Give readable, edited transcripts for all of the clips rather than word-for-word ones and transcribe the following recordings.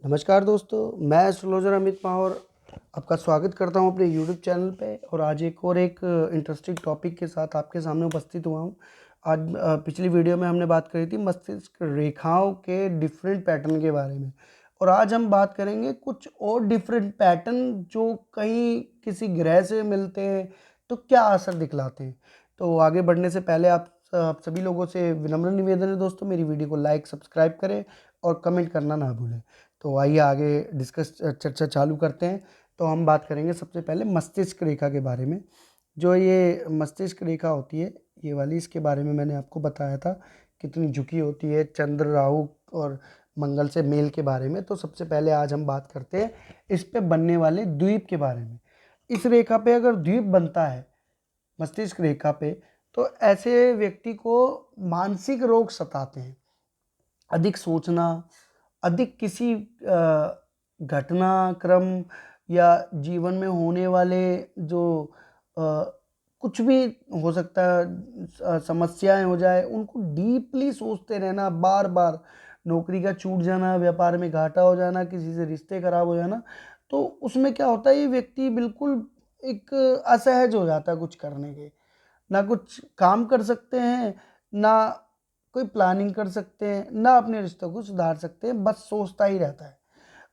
नमस्कार दोस्तों, मैं एस्ट्रोलॉजर अमित माहौर आपका स्वागत करता हूं अपने यूट्यूब चैनल पे। और आज एक इंटरेस्टिंग टॉपिक के साथ आपके सामने उपस्थित हुआ हूं। आज पिछली वीडियो में हमने बात करी थी मस्तिष्क रेखाओं के डिफरेंट पैटर्न के बारे में, और आज हम बात करेंगे कुछ और डिफरेंट पैटर्न जो कहीं किसी ग्रह से मिलते हैं तो क्या असर दिखलाते हैं। तो आगे बढ़ने से पहले आप सभी लोगों से विनम्र निवेदन है दोस्तों, मेरी वीडियो को लाइक सब्सक्राइब करें और कमेंट करना ना भूलें। तो आइए आगे चर्चा चालू करते हैं। तो हम बात करेंगे सबसे पहले मस्तिष्क रेखा के बारे में। जो ये मस्तिष्क रेखा होती है, ये वाली, इसके बारे में मैंने आपको बताया था कितनी झुकी होती है चंद्र, राहु और मंगल से मेल के बारे में। तो सबसे पहले आज हम बात करते हैं इस पे बनने वाले द्वीप के बारे में। इस रेखा पे अगर द्वीप बनता है मस्तिष्क रेखा पे, तो ऐसे व्यक्ति को मानसिक रोग सताते हैं। अधिक सोचना, अधिक किसी घटनाक्रम या जीवन में होने वाले जो कुछ भी हो सकता है, समस्याएं हो जाए, उनको डीपली सोचते रहना, बार बार नौकरी का छूट जाना, व्यापार में घाटा हो जाना, किसी से रिश्ते खराब हो जाना। तो उसमें क्या होता है, ये व्यक्ति बिल्कुल एक असहज हो जाता है कुछ करने के, ना कुछ काम कर सकते हैं, ना कोई प्लानिंग कर सकते हैं, ना अपने रिश्तों को सुधार सकते हैं, बस सोचता ही रहता है।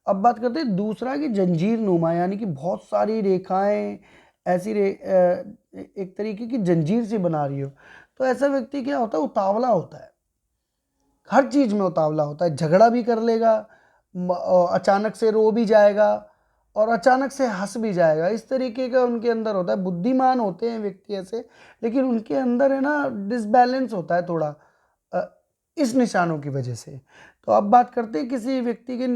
अब बात करते हैं दूसरा कि जंजीर नुमा, यानी कि बहुत सारी रेखाएं ऐसी एक तरीके की जंजीर से बना रही हो। तो ऐसा व्यक्ति क्या होता है, उतावला होता है, हर चीज़ में उतावला होता है, झगड़ा भी कर लेगा, अचानक से रो भी जाएगा और अचानक से हंस भी जाएगा। इस तरीके का उनके अंदर होता है। बुद्धिमान होते हैं व्यक्ति ऐसे, लेकिन उनके अंदर है ना डिसबैलेंस होता है थोड़ा, इस निशानों की वजह से। तो अब बात करते हैं किसी व्यक्ति के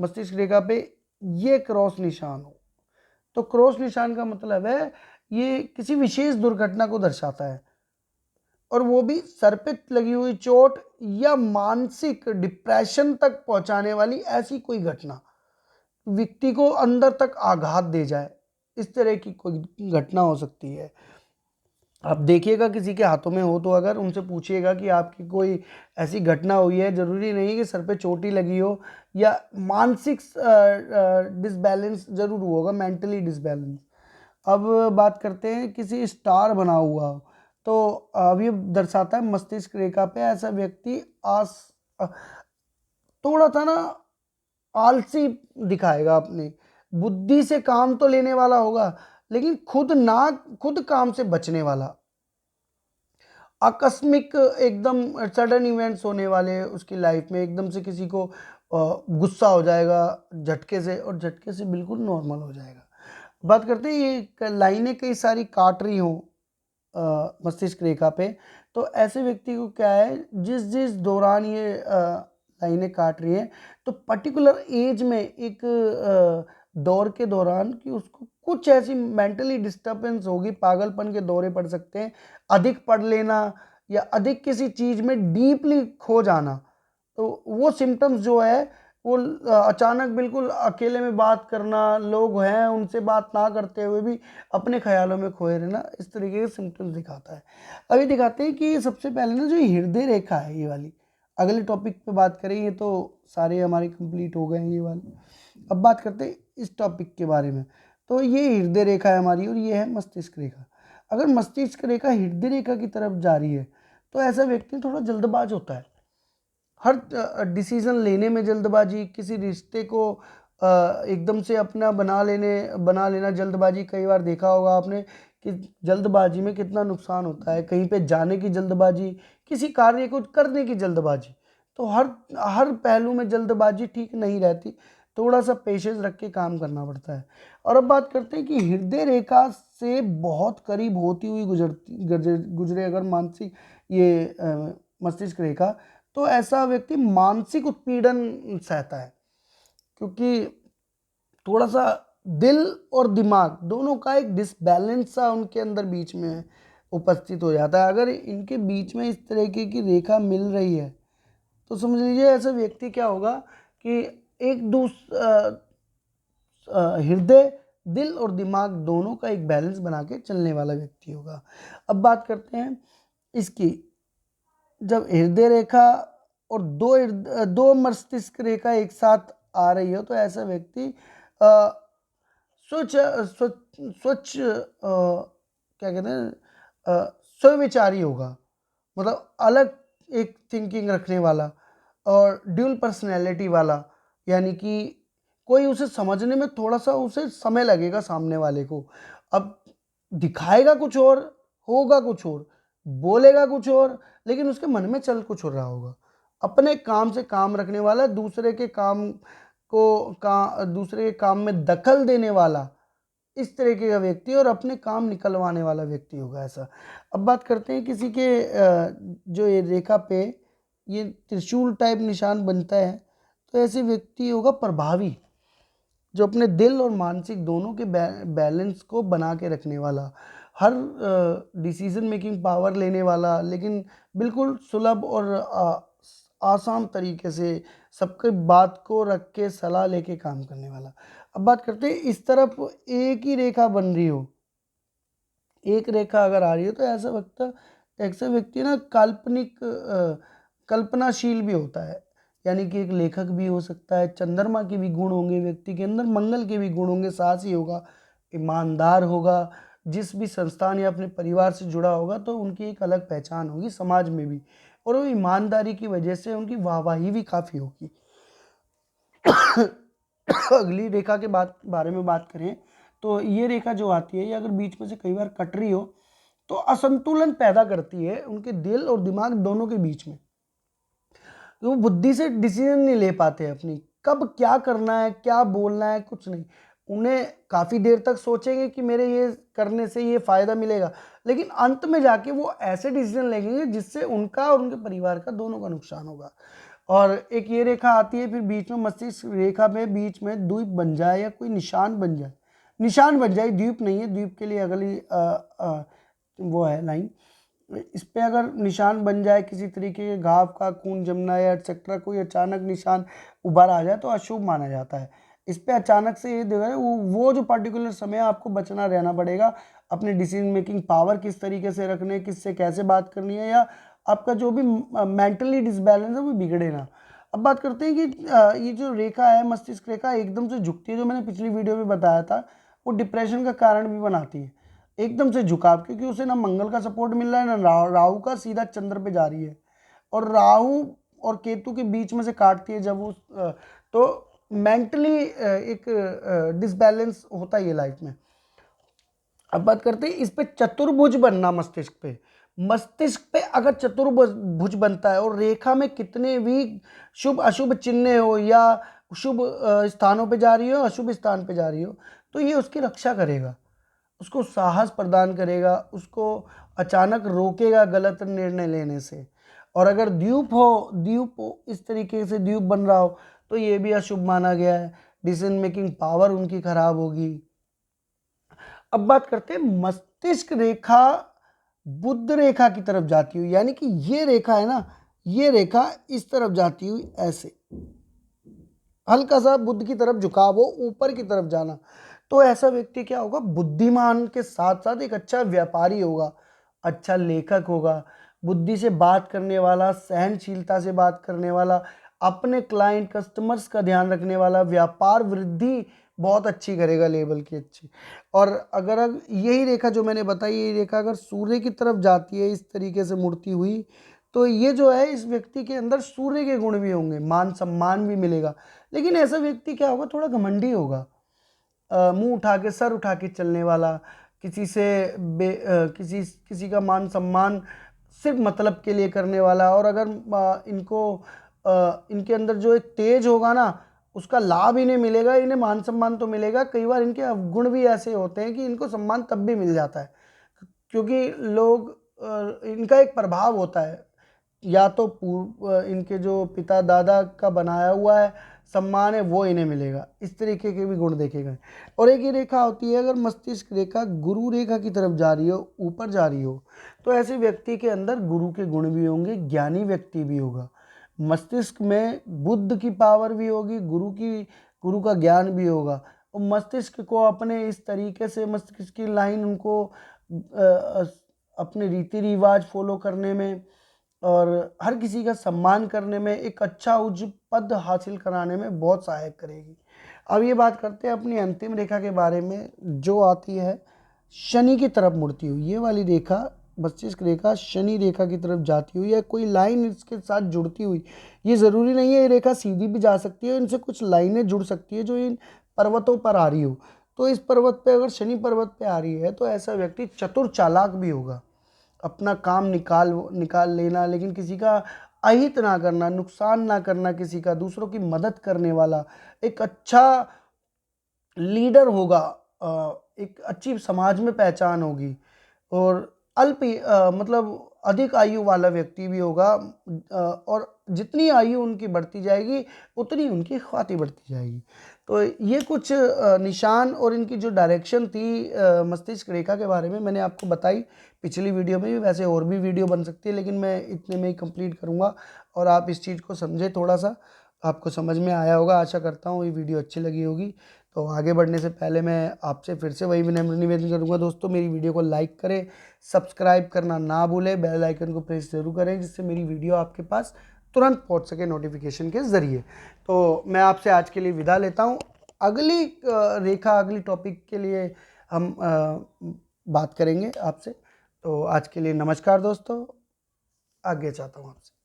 मस्तिष्क रेखा पे ये क्रॉस निशान हो, तो क्रॉस निशान का मतलब है ये किसी विशेष दुर्घटना को दर्शाता है, और वो भी सर पे लगी हुई चोट या मानसिक डिप्रेशन तक पहुंचाने वाली ऐसी कोई घटना, व्यक्ति को अंदर तक आघात दे जाए, इस तरह की कोई घटना हो सकती है। आप देखिएगा किसी के हाथों में हो तो अगर उनसे पूछिएगा कि आपकी कोई ऐसी घटना हुई है, ज़रूरी नहीं कि सर पे चोट ही लगी हो, या मानसिक डिसबैलेंस ज़रूर हुआ होगा, मेंटली डिसबैलेंस। अब बात करते हैं किसी स्टार बना हुआ हो, तो अब ये दर्शाता है मस्तिष्क रेखा पे ऐसा व्यक्ति अ, थोड़ा था ना आलसी दिखाएगा, अपनी बुद्धि से काम तो लेने वाला होगा, लेकिन खुद काम से बचने वाला, आकस्मिक एकदम सडन इवेंट्स होने वाले उसकी लाइफ में, एकदम से किसी को गुस्सा हो जाएगा झटके से, और झटके से बिल्कुल नॉर्मल हो जाएगा। बात करते हैं ये लाइनें कई सारी काट रही हों मस्तिष्क रेखा पे, तो ऐसे व्यक्ति को क्या है, जिस जिस दौरान ये लाइनें काट रही हैं, तो पर्टिकुलर एज में एक दौर के दौरान कि उसको कुछ ऐसी मेंटली डिस्टर्बेंस होगी, पागलपन के दौरे पड़ सकते हैं, अधिक पढ़ लेना या अधिक किसी चीज़ में डीपली खो जाना। तो वो सिम्टम्स जो है वो अचानक बिल्कुल अकेले में बात करना, लोग हैं उनसे बात ना करते हुए भी अपने ख्यालों में खोए रहना, इस तरीके के सिम्टम्स दिखाता है। अभी दिखाते हैं कि सबसे पहले ना जो हृदय रेखा है ये वाली, अगले टॉपिक पे बात करें, ये तो सारे हमारे कंप्लीट हो गए हैं ये वाले। अब बात करते हैं इस टॉपिक के बारे में। तो ये हृदय रेखा है हमारी और ये है मस्तिष्क रेखा। अगर मस्तिष्क रेखा हृदय रेखा की तरफ जा रही है तो ऐसा व्यक्ति थोड़ा जल्दबाज होता है, हर डिसीजन लेने में जल्दबाजी, किसी रिश्ते को एकदम से अपना बना लेना जल्दबाजी। कई बार देखा होगा आपने कि जल्दबाजी में कितना नुकसान होता है, कहीं पे जाने की जल्दबाजी, किसी कार्य को करने की जल्दबाजी। तो हर हर पहलू में जल्दबाजी ठीक नहीं रहती, थोड़ा सा पेशेंस रख के काम करना पड़ता है। और अब बात करते हैं कि हृदय रेखा से बहुत करीब होती हुई गुजरे अगर मानसिक ये मस्तिष्क रेखा, तो ऐसा व्यक्ति मानसिक उत्पीड़न सहता है, क्योंकि थोड़ा सा दिल और दिमाग दोनों का एक डिसबैलेंस सा उनके अंदर बीच में उपस्थित हो जाता है। अगर इनके बीच में इस तरीके की रेखा मिल रही है तो समझ लीजिए ऐसा व्यक्ति क्या होगा कि एक हृदय, दिल और दिमाग दोनों का एक बैलेंस बना के चलने वाला व्यक्ति होगा। अब बात करते हैं इसकी, जब हृदय रेखा और दो मस्तिष्क रेखा एक साथ आ रही हो तो ऐसा व्यक्ति अ, स्वच्छ स्वच्छ स्वच्छ क्या कहते हैं, स्वविचारी होगा, मतलब अलग एक थिंकिंग रखने वाला और ड्यूल पर्सनैलिटी वाला, यानी कि कोई उसे समझने में थोड़ा सा उसे समय लगेगा सामने वाले को। अब दिखाएगा कुछ और, होगा कुछ और, बोलेगा कुछ और, लेकिन उसके मन में चल कुछ और रहा होगा। अपने काम से काम रखने वाला, दूसरे के काम में दखल देने वाला, इस तरीके का व्यक्ति और अपने काम निकलवाने वाला व्यक्ति होगा ऐसा। अब बात करते हैं किसी के जो ये रेखा पे ये त्रिशूल टाइप निशान बनता है, तो ऐसे व्यक्ति होगा प्रभावी, जो अपने दिल और मानसिक दोनों के बैलेंस को बना के रखने वाला, हर डिसीजन मेकिंग पावर लेने वाला, लेकिन बिल्कुल सुलभ और आसान तरीके से सबके बात को रख के सलाह लेके काम करने वाला। अब बात करते हैं इस तरफ एक ही रेखा बन रही हो, एक रेखा अगर आ रही है तो ऐसा व्यक्ति ना काल्पनिक कल्पनाशील भी होता है, यानी कि एक लेखक भी हो सकता है, चंद्रमा के भी गुण होंगे व्यक्ति के अंदर, मंगल के भी गुण होंगे, साहसी होगा, ईमानदार होगा, जिस भी संस्थान या अपने परिवार से जुड़ा होगा तो उनकी एक अलग पहचान होगी समाज में भी, और वो ईमानदारी की वजह से उनकी वाहवाही भी काफ़ी होगी। अगली रेखा के बारे में बात करें तो ये रेखा जो आती है, ये अगर बीच में से कई बार कट रही हो तो असंतुलन पैदा करती है उनके दिल और दिमाग दोनों के बीच में। वो बुद्धि से डिसीजन नहीं ले पाते अपनी, कब क्या करना है, क्या बोलना है, कुछ नहीं। उन्हें काफ़ी देर तक सोचेंगे कि मेरे ये करने से ये फ़ायदा मिलेगा, लेकिन अंत में जाके वो ऐसे डिसीजन लेंगे जिससे उनका और उनके परिवार का दोनों का नुकसान होगा। और एक ये रेखा आती है, फिर बीच में मस्तिष्क रेखा में बीच में द्वीप बन जाए या कोई निशान बन जाए, निशान बन जाए, द्वीप नहीं है, द्वीप के लिए अगली वो है लाइन। इस पे अगर निशान बन जाए किसी तरीके के घाव का, खून जमना या एक्सेट्रा, कोई अचानक निशान उभर आ जाए तो अशुभ माना जाता है। इस पे अचानक से ये देखा है वो जो पर्टिकुलर समय आपको बचना रहना पड़ेगा, अपनी डिसीजन मेकिंग पावर किस तरीके से रखने, किससे कैसे बात करनी है, या आपका जो भी मेंटली डिसबैलेंस है वो बिगड़े ना। अब बात करते हैं कि ये जो रेखा है मस्तिष्क रेखा एकदम से झुकती है, जो मैंने पिछली वीडियो में बताया था, वो डिप्रेशन का कारण भी बनाती है, एकदम से झुकाव, क्योंकि उसे ना मंगल का सपोर्ट मिल रहा है ना राहु का, सीधा चंद्र पे जा रही है, और राहु और केतु के बीच में से काटती है जब वो तो मेंटली एक डिसबैलेंस होता है ये लाइफ में। अब बात करते हैं इस पे चतुर्भुज बनना, मस्तिष्क पे अगर चतुर्भुज बनता है और रेखा में कितने भी शुभ अशुभ चिन्ह हो, या शुभ स्थानों पे जा रही हो, अशुभ स्थान पे जा रही हो, तो ये उसकी रक्षा करेगा, उसको साहस प्रदान करेगा, उसको अचानक रोकेगा गलत निर्णय लेने से। और अगर द्वीप इस तरीके से द्वीप बन रहा हो तो ये भी अशुभ माना गया है, डिसीजन मेकिंग पावर उनकी खराब होगी। अब बात करते हैं मस्तिष्क रेखा बुध रेखा की तरफ जाती हुई, यानी कि ये रेखा है ना, ये रेखा इस तरफ जाती हुई ऐसे हल्का सा बुद्ध की तरफ झुकाव हो, ऊपर की तरफ जाना, तो ऐसा व्यक्ति क्या होगा, बुद्धिमान के साथ साथ एक अच्छा व्यापारी होगा, अच्छा लेखक होगा, बुद्धि से बात करने वाला, सहनशीलता से बात करने वाला, अपने क्लाइंट कस्टमर्स का ध्यान रखने वाला, व्यापार वृद्धि बहुत अच्छी करेगा, लेवल की अच्छी। और अगर यही रेखा जो मैंने बताई, यही रेखा अगर सूर्य की तरफ जाती है इस तरीके से मुड़ती हुई, तो ये जो है इस व्यक्ति के अंदर सूर्य के गुण भी होंगे, मान सम्मान भी मिलेगा, लेकिन ऐसा व्यक्ति क्या होगा, थोड़ा घमंडी होगा, मुंह उठा के सर उठा के चलने वाला, किसी से किसी का मान सम्मान सिर्फ मतलब के लिए करने वाला। और अगर इनके अंदर जो एक तेज होगा ना, उसका लाभ इन्हें मिलेगा, इन्हें मान सम्मान तो मिलेगा, कई बार इनके अवगुण भी ऐसे होते हैं कि इनको सम्मान तब भी मिल जाता है, क्योंकि लोग इनका एक प्रभाव होता है, या तो इनके जो पिता दादा का बनाया हुआ है सम्मान है वो इन्हें मिलेगा, इस तरीके के भी गुण देखे गए। और एक ये रेखा होती है, अगर मस्तिष्क रेखा गुरु रेखा की तरफ जा रही हो, ऊपर जा रही हो, तो ऐसे व्यक्ति के अंदर गुरु के गुण भी होंगे, ज्ञानी व्यक्ति भी होगा, मस्तिष्क में बुद्ध की पावर भी होगी, गुरु का ज्ञान भी होगा, और मस्तिष्क को अपने इस तरीके से मस्तिष्क की लाइन उनको अपने रीति रिवाज फॉलो करने में, और हर किसी का सम्मान करने में, एक अच्छा उच्च पद हासिल कराने में बहुत सहायक करेगी। अब ये बात करते हैं अपनी अंतिम रेखा के बारे में, जो आती है शनि की तरफ मुड़ती हुई। ये वाली रेखा, मस्तिष्क रेखा शनि रेखा की तरफ जाती हुई है, कोई लाइन इसके साथ जुड़ती हुई। ये ज़रूरी नहीं है ये रेखा सीधी भी जा सकती है, इनसे कुछ लाइनें जुड़ सकती है जो इन पर्वतों पर आ रही हो। तो इस पर्वत पे अगर शनि पर्वत पे आ रही है तो ऐसा व्यक्ति चतुर चालाक भी होगा, अपना काम निकाल लेना, लेकिन किसी का अहित ना करना, नुकसान ना करना किसी का, दूसरों की मदद करने वाला, एक अच्छा लीडर होगा, एक अच्छी समाज में पहचान होगी। और मतलब अधिक आयु वाला व्यक्ति भी होगा, और जितनी आयु उनकी बढ़ती जाएगी उतनी उनकी ख्वाती बढ़ती जाएगी। तो ये कुछ निशान और इनकी जो डायरेक्शन थी मस्तिष्क रेखा के बारे में मैंने आपको बताई पिछली वीडियो में भी। वैसे और भी वीडियो बन सकती है, लेकिन मैं इतने में ही कंप्लीट करूँगा और आप इस चीज़ को समझे, थोड़ा सा आपको समझ में आया होगा। आशा करता हूँ ये वीडियो अच्छी लगी होगी। तो आगे बढ़ने से पहले मैं आपसे फिर से वही विनम्र निवेदन करूंगा दोस्तों, मेरी वीडियो को लाइक करें, सब्सक्राइब करना ना भूलें, बेल आइकन को प्रेस जरूर करें, जिससे मेरी वीडियो आपके पास तुरंत पहुंच सके नोटिफिकेशन के ज़रिए। तो मैं आपसे आज के लिए विदा लेता हूं। अगली रेखा, अगली टॉपिक के लिए हम बात करेंगे आपसे। तो आज के लिए नमस्कार दोस्तों, आगे चाहता हूँ आपसे।